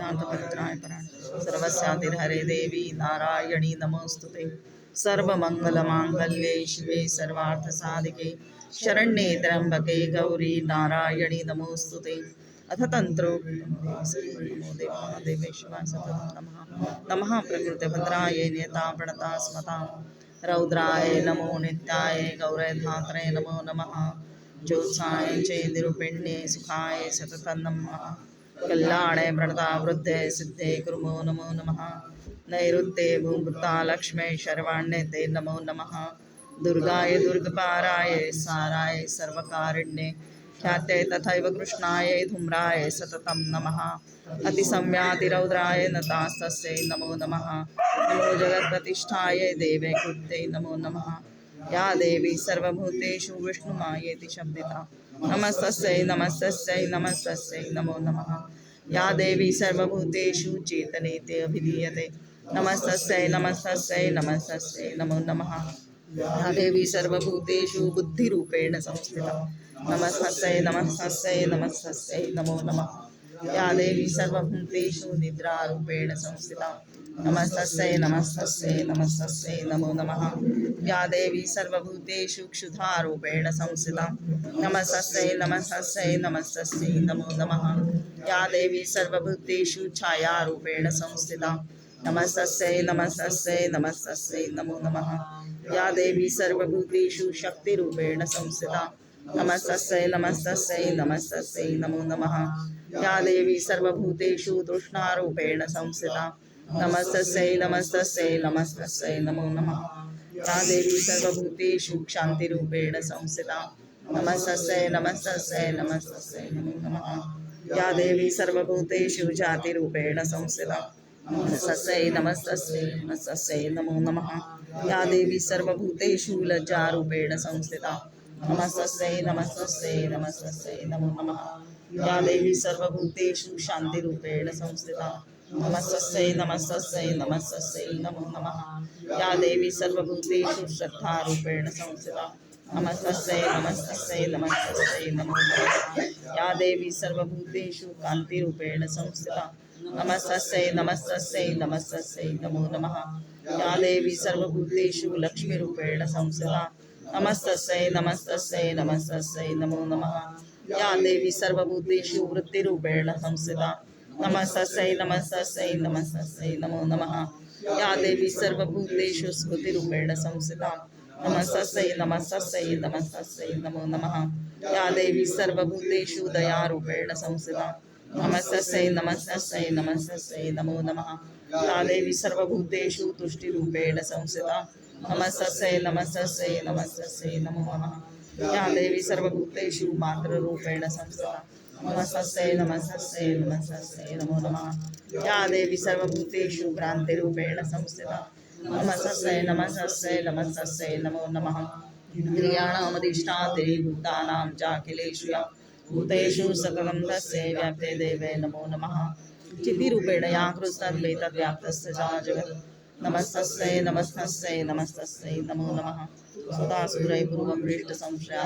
नाथपत्राय पराण सर्वस्यातिर्हरे देवी नारायणी नमोस्तुते सर्वमंगलमांगल्ये शिवे सर्वार्थसाधिके शरण्ये त्र्यंबके गौरी नारायणी नमोस्तुते अथ तंत्रो नमो देवेश्वराय सततं नमः प्रकृतिभद्राय नियता प्रणता स्मता रौद्राय नमो नित्याय गौरधात्रे नमो नमः ज्योत्साय चेदिरूपिण्ये सुखाय सततं नमः कल्याणे प्रणता वृद्धे सिद्धे कुर्मो नमो नमः नैऋत्ये भूमृता लक्ष्मे शर्वाण्ये ते नमो नमः दुर्गाय दुर्गपाराय साराय सर्वकारिण्ये ख्याते तथैव कृष्णाय धूम्राय सततं नमः अतिसंव्यातिरौद्राय नतास्तस्यै नमो नमः नमो जगत्प्रतिष्ठाय देवे कृत्यै नमो नमः या देवी सर्वभूतेषु विष्णुमायेति शब्दिता नमस्तस्यै नमस्तस्यै नमस्तस्यै नमो नमः या देवी सर्वभूतेषु चेतनेति अभिधीयते नमस्तस्यै नमस्तस्यै नमस्तस्यै नमो नमः या देवी सर्वभूतेषु बुद्धिरूपेण संस्थिता नमस्तस्यै नमस्तस्यै नमस्तस्यै नमो नमः या देवी सर्वभूतेषु निद्रारूपेण संस्थिता नमस्तस्यै नमस्तस्यै नमस्तस्यै नमो नमः या देवी सर्वभूतेषु क्षुधारूपेण संस्थिता नमस्तस्यै नमस्तस्यै नमस्तस्यै नमो नमः या देवी सर्वभूतेषु छायारूपेण संस्थिता नमस्तस्यै नमस्तस्यै नमस्तस्यै नमो नमः या देवी सर्वभूतेषु शक्तिरूपेण संस्थिता नमस्तस्यै नमस्तस्यै नमस्तस्यै नमो नमः या देवी सर्वभूतेषु तृष्णारूपेण संस्थिता नमस्तस्यै नमस्तस्यै नमस्तस्यै नमो नमः या देवी सर्वभूतेषु क्षान्तिरूपेण संस्थिता नमस्तस्यै नमस्तस्यै नमस्तस्यै नमो नमः या देवी सर्वभूतेषु जातिरूपेण संस्थिता नमस्तस्यै नमस्तस्यै नमस्तस्यै नमो नमः या देवी सर्वभूतेषु लज्जारूपेण संस्थिता नमस्तस्यै नमस्तस्यै नमस्तस्यै नमो नमः या देवी सर्वभूतेषु शान्तिरूपेण संस्थिता नमस्तस्यै नमस्तस्यै नमस्तस्यै नमो नमः या देवी सर्वभूतेषु श्रद्धारूपेण संस्थिता नमस्तस्यै नमस्तस्यै नमस्तस्यै नमो नमः या देवी सर्वभूतेषु कान्तिरूपेण संस्थिता नमस्तस्यै नमस्तस्यै नमस्तस्यै नमो नमः या देवी सर्वभूतेषु लक्ष्मीरूपेण संस्थिता नमस्तस्यै नमस्तस्यै नमस्तस्यै नमो नमः या देवी सर्वभूतेषु वृत्तिरूपेण संस्थिता नमस्तस्यै नमस्तस्यै नमस्तस्यै नमो नमः या देवी सर्वभूतेषु स्मृतिरूपेण संस्थिता नमस्तस्यै नमस्तस्यै नमस्तस्यै नमो नमः या देवी सर्वभूतेषु दयारूपेण संस्थिता नमस्तस्यै नमस्तस्यै नमस्तस्यै नमो नमः या देवी सर्वभूतेषु तुष्टिरूपेण संस्थिता नमस्तस्यै नमस्तस्यै नमस्तस्यै नमो नमः या देवी सर्वभूतेषु मातृरूपेण संस्थिता नमस्तस्यै नमस्तस्यै नमस्तस्यै नमो नमः या देवी सर्वभूतेषु भ्रान्तिरूपेण संस्थिता नमस्तस्यै नमस्तस्यै नमस्तस्यै नमो नमः इन्द्रियाणामधिष्ठात्री भूतानां चाखिलेषु या भूतेषु सततं तस्यै व्याप्ते देवे नमो नमः चितिरूपेण या कृत्स्नद्वैतव्याप्तस्य जगत् नमस्तस्यै नमस्तस्यै नमस्तस्यै नमो नमः सुधासुरै पूर्वमृष्टसंशया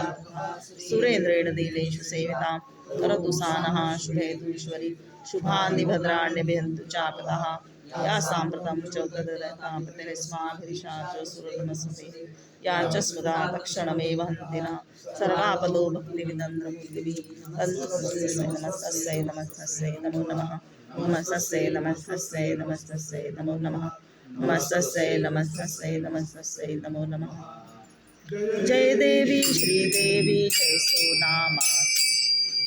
सुरेन्द्रेण दिलेषु सेवितां करोतु सा नः शुभेतुश्वरी शुभान्निभद्राण्यभिहन्तु चापदः या साम्प्रतं चौकदरतां प्रतिरस्माभिरिषा च सुरनमस्ते या च स्मृता तक्षणमेव हन्ति न सर्वापदो भक्तिविदन्द्रमूर्तिभिः नमस्तस्यै नमस्तस्यै नमो नमः नमस्तस्यै नमस्तस्यै नमस्तस्यै नमो नमः नमस्तस्यै नमस्तस्यै नमस्तस्यै नमो नमः जय देवी श्रीदेवी जय सोनामाते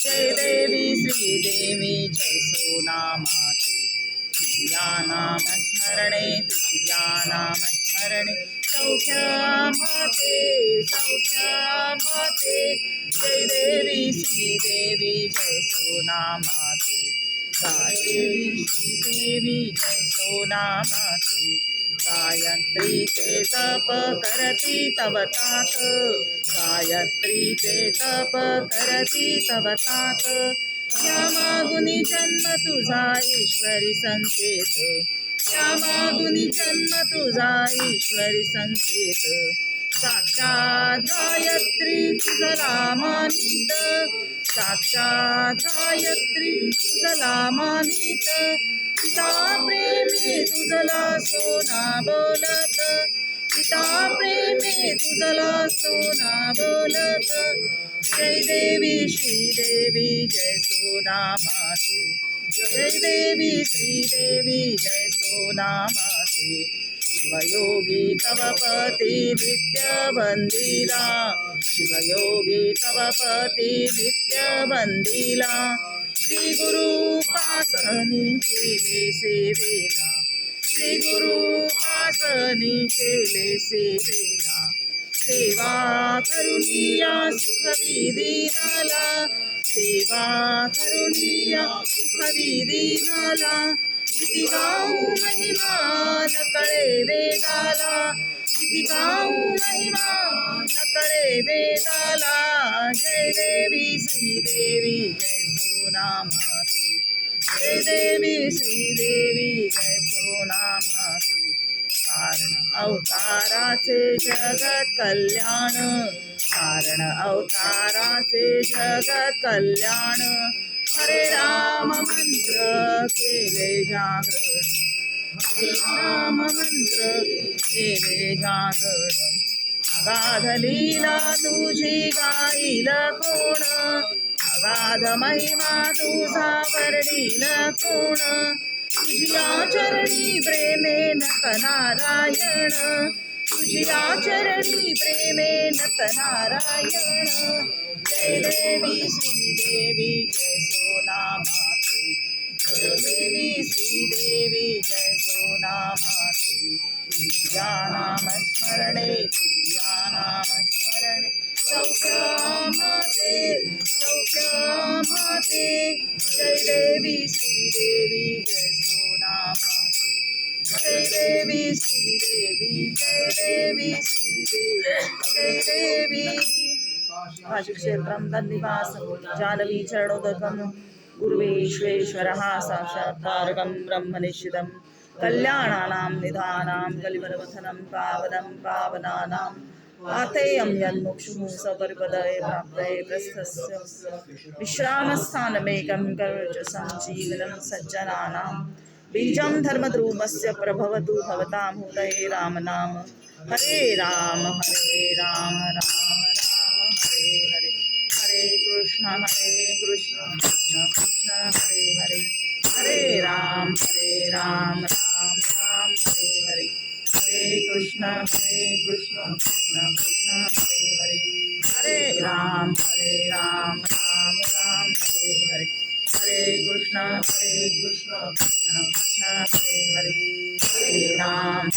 जय देवी श्रीदेवी जय सोनामाते तुझिया नाम स्मरणे तुझिया नाम स्मरणे सौख्यमाते सौख्यमाते जय देवी श्रीदेवी जय सोनामाते देवी श्रीदेवी जय सोनामाते गायत्री ते तप करती तव तात गायत्री ते तप करती तव तात श्यामागुनी जन्म तुझा ईश्वरी संकेत श्यामागुनी जन्म तुझा ईश्वरी संकेत साक्षात गायत्री तुझ रामानीत साक्षात गायत्री तुझला मानित पिता प्रेमे तुझला सोना बोलत पिता प्रेमे तुझला सोना बोलत जय देवी श्रीदेवी जय सोना माते जय देवी श्रीदेवी जय सोना माते शिवयोगी तव पती नित्य बंदिला शिवयोगी तव पती नित्य बंदिला श्री गुरु पासनी केले सेवेला श्री गुरु पासनी केले सेवेला सेवा करुनिया सुखविधी झाला सेवा करुनिया सुखविधी झाला किती गाऊ महिमा न कळे वेदाला किती गाऊ महिमा न कळे वेदाला जय देवी श्रीदेवी जय सोना माते जय देवी श्रीदेवी जय सोना माते कारण अवताराचे जगत कल्याण कारण अवताराचे जगत कल्याण हरे राम मंत्र केले जागरण हरे राम मंत्र केले जागरण अगाध लीला तुझी गाईल कोण अगाध महिमा तुझा वर्णील कोण तुझिया चरणी प्रेमे नत नारायण तुझिया चरणी प्रेमे नत नारायण जय देवी श्रीदेवी जय सोना माते जय देवी श्रीदेवी जय सोना माते तुझ्या नाम स्मरणे तुझ्या नाम स्मरणे सौख्यामाते सौख्यामाते जय देवी श्रीदेवी जय सोना माते जय देवी श्रीदेवी जय देवी श्रीदेवी जय देवी काशीक्षेत्रं तन्निवासं जानवी चरणोदकं गुरुवेश्वेश्वरः साक्षात्कारकं ब्रह्मनिश्चितं कल्याणानां निधानां कलिवरवथनं पावनं पावनानां आतेयं यन्मुक्षुः सपरिपदये प्राप्तये प्रस्थस्य विश्रामस्थानमेकं करोच सञ्जीवनं सज्जनानां बीजं धर्मद्रुमस्य प्रभवतु भवतां हृदये रामनाम हरे राम राम राम हरे हरे हरे कृष्ण कृष्ण कृष्ण हरे हरे हरे राम राम राम हरे हरे हरे कृष्ण कृष्ण कृष्ण हरे हरे हरे राम राम राम हरे हरे हरे कृष्ण कृष्ण कृष्ण हरे हरे हरे राम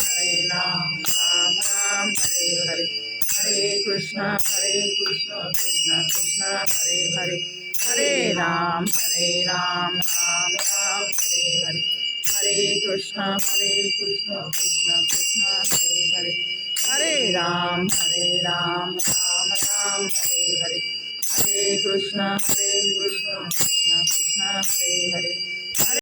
राम राम हरे हरे हरे कृष्ण कृष्ण कृष्ण हरे हरे हरे राम राम राम हरे हरे हरे कृष्ण कृष्ण कृष्ण हरे हरे हरे राम राम राम हरे हरे हरे कृष्ण कृष्ण कृष्ण हरे हरे